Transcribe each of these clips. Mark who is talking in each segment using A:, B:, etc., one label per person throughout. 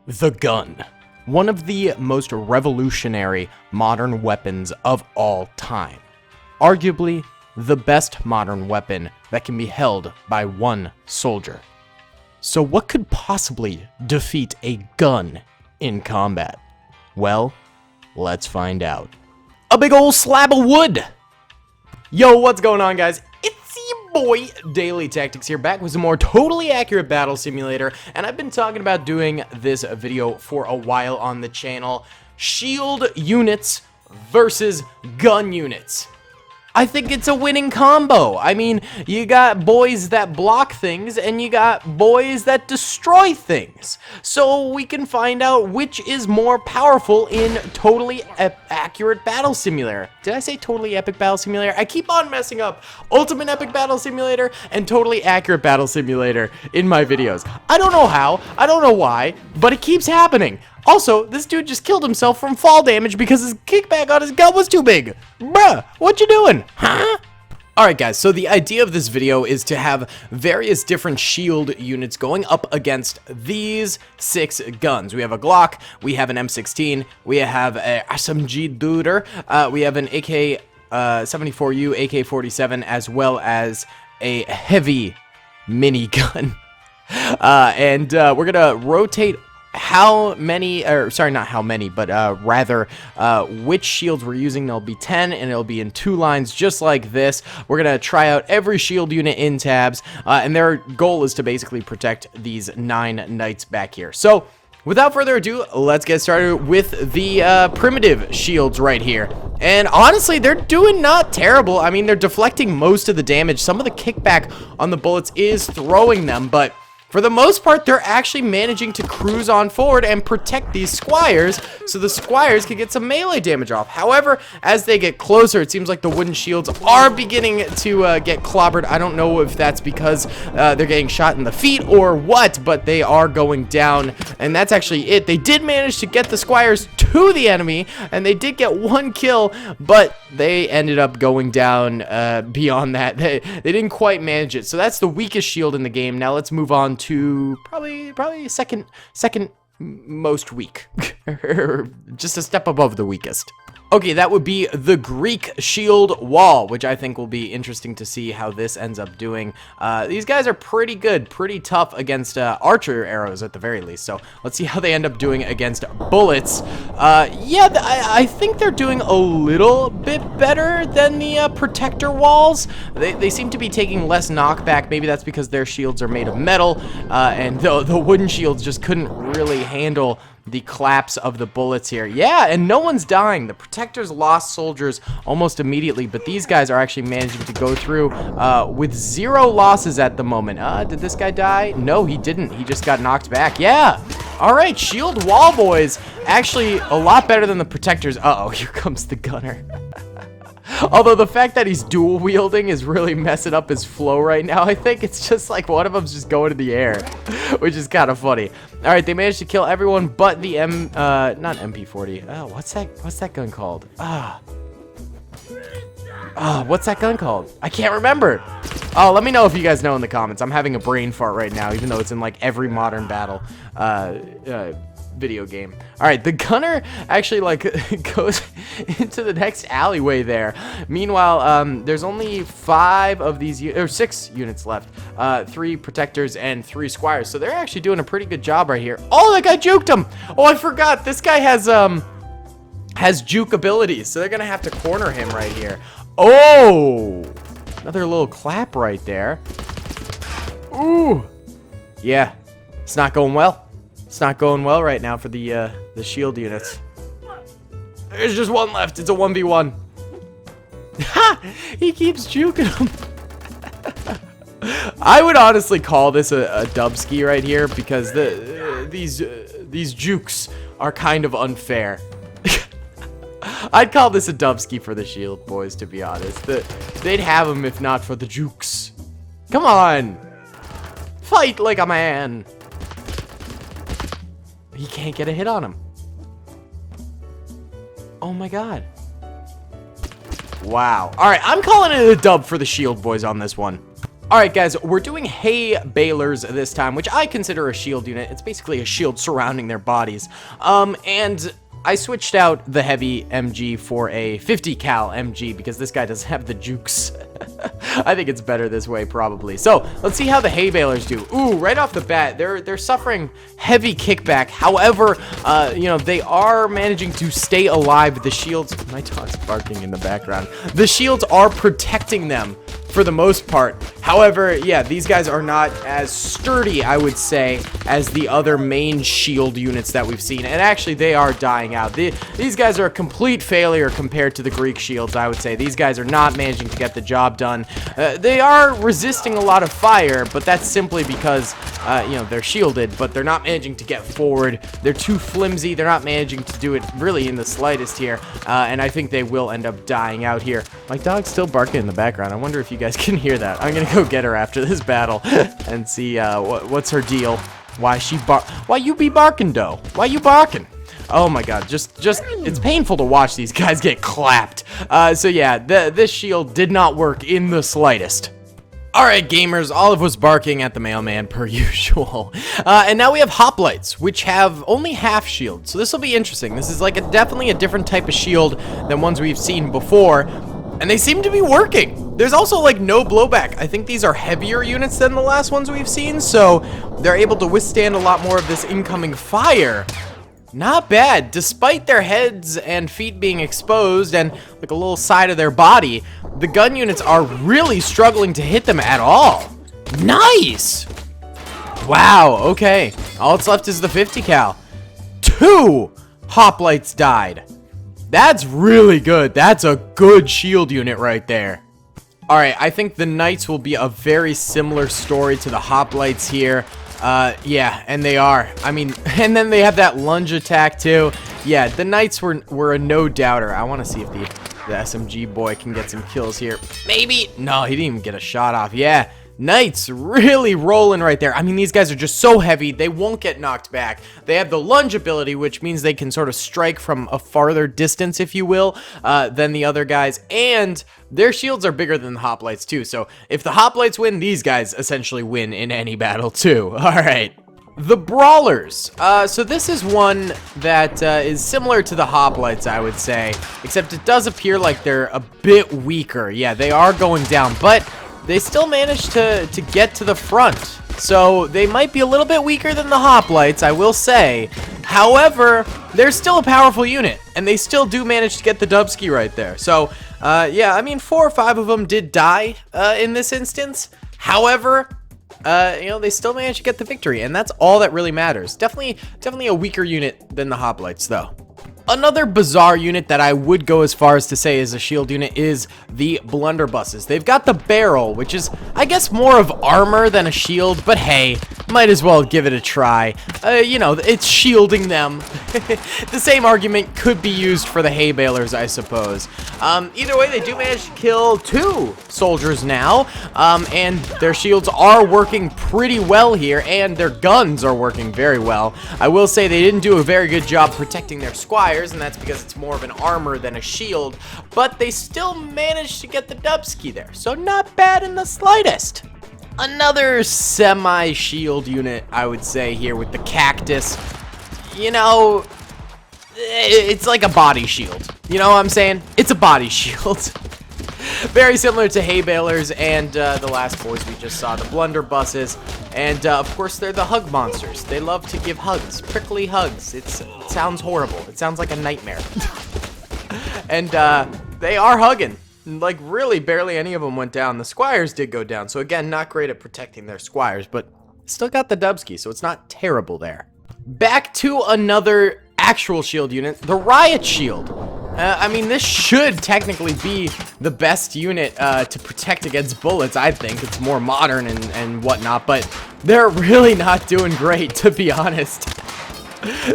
A: The gun. One of the most revolutionary modern weapons of all time. Arguably, the best modern weapon that can be held by one soldier. So what could possibly defeat a gun in combat? Well, let's find out. A big old slab of wood! Yo, what's going on, guys? It's your boy, DaleyTactics here, back with some more totally accurate battle simulator, and I've been talking about doing this video for a while on the channel. Shield units versus gun units. I think it's a winning combo. I mean, you got boys that block things, and you got boys that destroy things. So we can find out which is more powerful in totally accurate battle simulator. Did I say totally epic battle simulator? I keep on messing up ultimate epic battle simulator and totally accurate battle simulator in my videos. I don't know how, I don't know why, but it keeps happening. Also, this dude just killed himself from fall damage because his kickback on his gun was too big. Bruh, what you doing? Huh? Alright guys, so the idea of this video is to have various different shield units going up against these 6 guns. We have a Glock, we have an M16, we have a SMG Duder, we have an AK-74U, AK-47, as well as a heavy minigun. We're gonna rotate how many, or sorry, not how many, but rather which shields we're using. There'll be 10, and it'll be in 2 lines just like this. We're gonna try out every shield unit in tabs, and their goal is to basically protect these 9 knights back here. So without further ado, let's get started with the primitive shields right here. And honestly, they're doing not terrible. I mean, they're deflecting most of the damage. Some of the kickback on the bullets is throwing them, but for the most part, they're actually managing to cruise on forward and protect these squires, so the squires can get some melee damage off. However, as they get closer, it seems like the wooden shields are beginning to get clobbered. I don't know if that's because they're getting shot in the feet or what, but they are going down, and that's actually it. They did manage to get the squires to the enemy, and they did get 1 kill, but they ended up going down beyond that. They didn't quite manage it, so that's the weakest shield in the game. Now let's move on to probably second most weak. Just a step above the weakest. Okay, that would be the Greek shield wall, which I think will be interesting to see how this ends up doing. These guys are pretty good, pretty tough against archer arrows at the very least. So let's see how they end up doing against bullets. Yeah, I think they're doing a little bit better than the protector walls. They seem to be taking less knockback. Maybe that's because their shields are made of metal, and the wooden shields just couldn't really handle the claps of the bullets here. Yeah, and no one's dying. The protectors lost soldiers almost immediately, but these guys are actually managing to go through with 0 losses at the moment. Did this guy die? No, he didn't. He just got knocked back. Yeah. All right, shield wall boys. Actually, a lot better than the protectors. Uh-oh, here comes the gunner. Although the fact that he's dual wielding is really messing up his flow right now. I think it's just like one of them's just going in the air, which is kind of funny. All right, they managed to kill everyone but the not MP40. Oh, what's that gun called? What's that gun called? I can't remember. Oh, let me know if you guys know in the comments. I'm having a brain fart right now, even though it's in like every modern battle video game. All right, the gunner actually like goes into the next alleyway there. Meanwhile, there's only 5 of these, or 6 units left. 3 protectors and 3 squires. So they're actually doing a pretty good job right here. Oh, that guy juked him. Oh, I forgot. This guy has juke abilities, so they're gonna have to corner him right here. Oh, another little clap right there. Ooh, yeah, it's not going well. It's not going well right now for the shield units. There's just 1 left. It's a 1v1. Ha! He keeps juking him. I would honestly call this a dub ski right here because these jukes are kind of unfair. I'd call this a dub ski for the shield boys, to be honest. They'd have them if not for the jukes. Come on, fight like a man. He can't get a hit on him. Oh my god. Wow. All right, I'm calling it a dub for the shield boys on this one. Alright guys, we're doing hay balers this time, which I consider a shield unit. It's basically a shield surrounding their bodies. And I switched out the heavy MG for a 50 cal MG because this guy doesn't have the jukes. I think it's better this way probably. So let's see how the hay balers do. Ooh, right off the bat, they're suffering heavy kickback. However, you know, they are managing to stay alive. The shields, my dog's barking in the background. The shields are protecting them for the most part. However, yeah, these guys are not as sturdy, I would say, as the other main shield units that we've seen. And actually, they are dying out. These guys are a complete failure compared to the Greek shields, I would say. These guys are not managing to get the job done. They are resisting a lot of fire, but that's simply because, you know, they're shielded, but they're not managing to get forward. They're too flimsy. They're not managing to do it really in the slightest here. And I think they will end up dying out here. My dog's still barking in the background. I wonder if you guys can hear that. I'm gonna go get her after this battle and see what's her deal. Why you be barking, though? Why you barking? Oh my god, just it's painful to watch these guys get clapped. So yeah, this shield did not work in the slightest. Alright gamers, Olive was barking at the mailman per usual. And now we have Hoplites, which have only half shield. So this will be interesting. This is like definitely a different type of shield than ones we've seen before. And they seem to be working. There's also like no blowback. I think these are heavier units than the last ones we've seen, so they're able to withstand a lot more of this incoming fire. Not bad. Despite their heads and feet being exposed and like a little side of their body, the gun units are really struggling to hit them at all. Nice! Wow, okay. All that's left is the 50 cal. 2 Hoplites died. That's really good. That's a good shield unit right there. Alright, I think the Knights will be a very similar story to the Hoplites here. Yeah, and they are. I mean, and then they have that lunge attack too. Yeah, the Knights were a no-doubter. I want to see if the SMG boy can get some kills here. Maybe. No, he didn't even get a shot off. Yeah. Knights really rolling right there. I mean, these guys are just so heavy, they won't get knocked back. They have the lunge ability, which means they can sort of strike from a farther distance, if you will, than the other guys. And their shields are bigger than the Hoplites, too. So if the Hoplites win, these guys essentially win in any battle, too. All right. The Brawlers. So this is one that is similar to the Hoplites, I would say, except it does appear like they're a bit weaker. Yeah, they are going down, but they still managed to get to the front. So they might be a little bit weaker than the Hoplites, I will say. However, they're still a powerful unit, and they still do manage to get the dubski right there. So, yeah, I mean, 4 or 5 of them did die in this instance. However, you know, they still managed to get the victory, and that's all that really matters. Definitely a weaker unit than the Hoplites, though. Another bizarre unit that I would go as far as to say is a shield unit is the Blunderbusses. They've got the barrel, which is, I guess, more of armor than a shield, but hey, might as well give it a try. You know, it's shielding them. The same argument could be used for the hay balers, I suppose. Either way, they do manage to kill 2 soldiers now, and their shields are working pretty well here, and their guns are working very well. I will say they didn't do a very good job protecting their squires, and that's because it's more of an armor than a shield, but they still managed to get the dubski there, so not bad in the slightest. Another semi-shield unit, I would say, here with the Cactus. You know, it's like a body shield. You know what I'm saying? It's a body shield. Very similar to hay balers and the last boys we just saw, the Blunderbusses. And, of course, they're the hug monsters. They love to give hugs, prickly hugs. It sounds horrible. It sounds like a nightmare. And they are hugging. Like, really, barely any of them went down. The squires did go down. So, again, not great at protecting their squires, but still got the dubski, so it's not terrible there. Back to another actual shield unit, the Riot Shield. I mean, this should technically be the best unit to protect against bullets, I think. It's more modern and whatnot, but they're really not doing great, to be honest.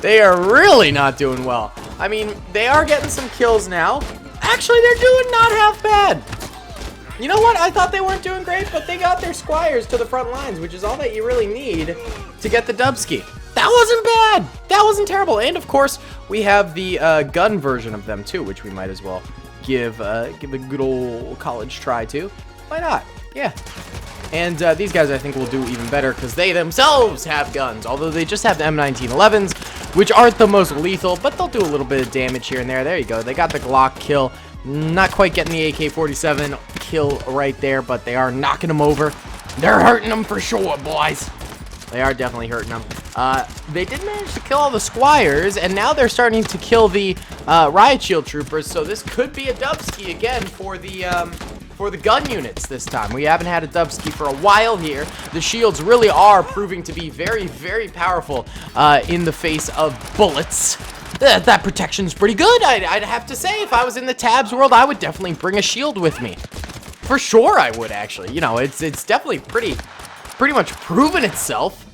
A: They are really not doing well. I mean, they are getting some kills now. Actually, they're doing not half bad. You know what? I thought they weren't doing great, but they got their squires to the front lines, which is all that you really need to get the dubski. That wasn't bad. That wasn't terrible. And, of course, we have the gun version of them, too, which we might as well give a good old college try to. Why not? Yeah. And these guys, I think, will do even better because they themselves have guns, although they just have the M1911s, which aren't the most lethal, but they'll do a little bit of damage here and there. There you go. They got the Glock kill. Not quite getting the AK-47 kill right there, but they are knocking them over. They're hurting them for sure, boys. They are definitely hurting them. They did manage to kill all the squires, and now they're starting to kill the Riot Shield troopers, so this could be a dubski again for the gun units this time. We haven't had a dubski for a while here. The shields really are proving to be very, very powerful in the face of bullets. That protection's pretty good, I'd have to say. If I was in the tabs world, I would definitely bring a shield with me. For sure I would, actually. You know, it's definitely pretty much proven itself.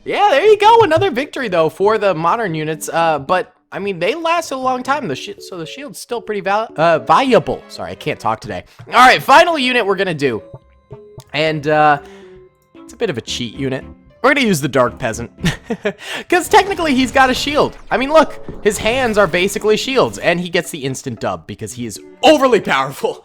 A: Yeah, there you go. Another victory, though, for the modern units. But, I mean, they lasted a long time, so the shield's still pretty valuable. Sorry, I can't talk today. All right, final unit we're going to do. And it's a bit of a cheat unit. We're going to use the Dark Peasant. Because technically he's got a shield. I mean, look, his hands are basically shields. And he gets the instant dub because he is overly powerful.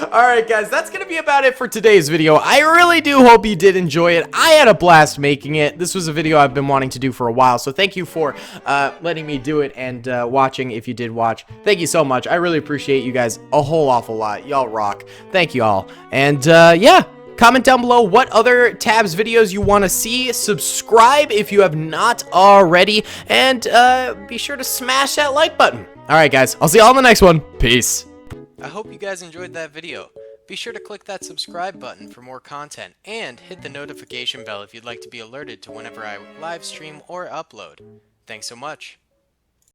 A: Alright, guys, that's going to be about it for today's video. I really do hope you did enjoy it. I had a blast making it. This was a video I've been wanting to do for a while. So thank you for letting me do it and watching if you did watch. Thank you so much. I really appreciate you guys a whole awful lot. Y'all rock. Thank you all. And yeah. Comment down below what other tabs videos you want to see. Subscribe if you have not already. And be sure to smash that like button. Alright guys, I'll see y'all in the next one. Peace. I hope you guys enjoyed that video. Be sure to click that subscribe button for more content. And hit the notification bell if you'd like to be alerted to whenever I live stream or upload. Thanks so much.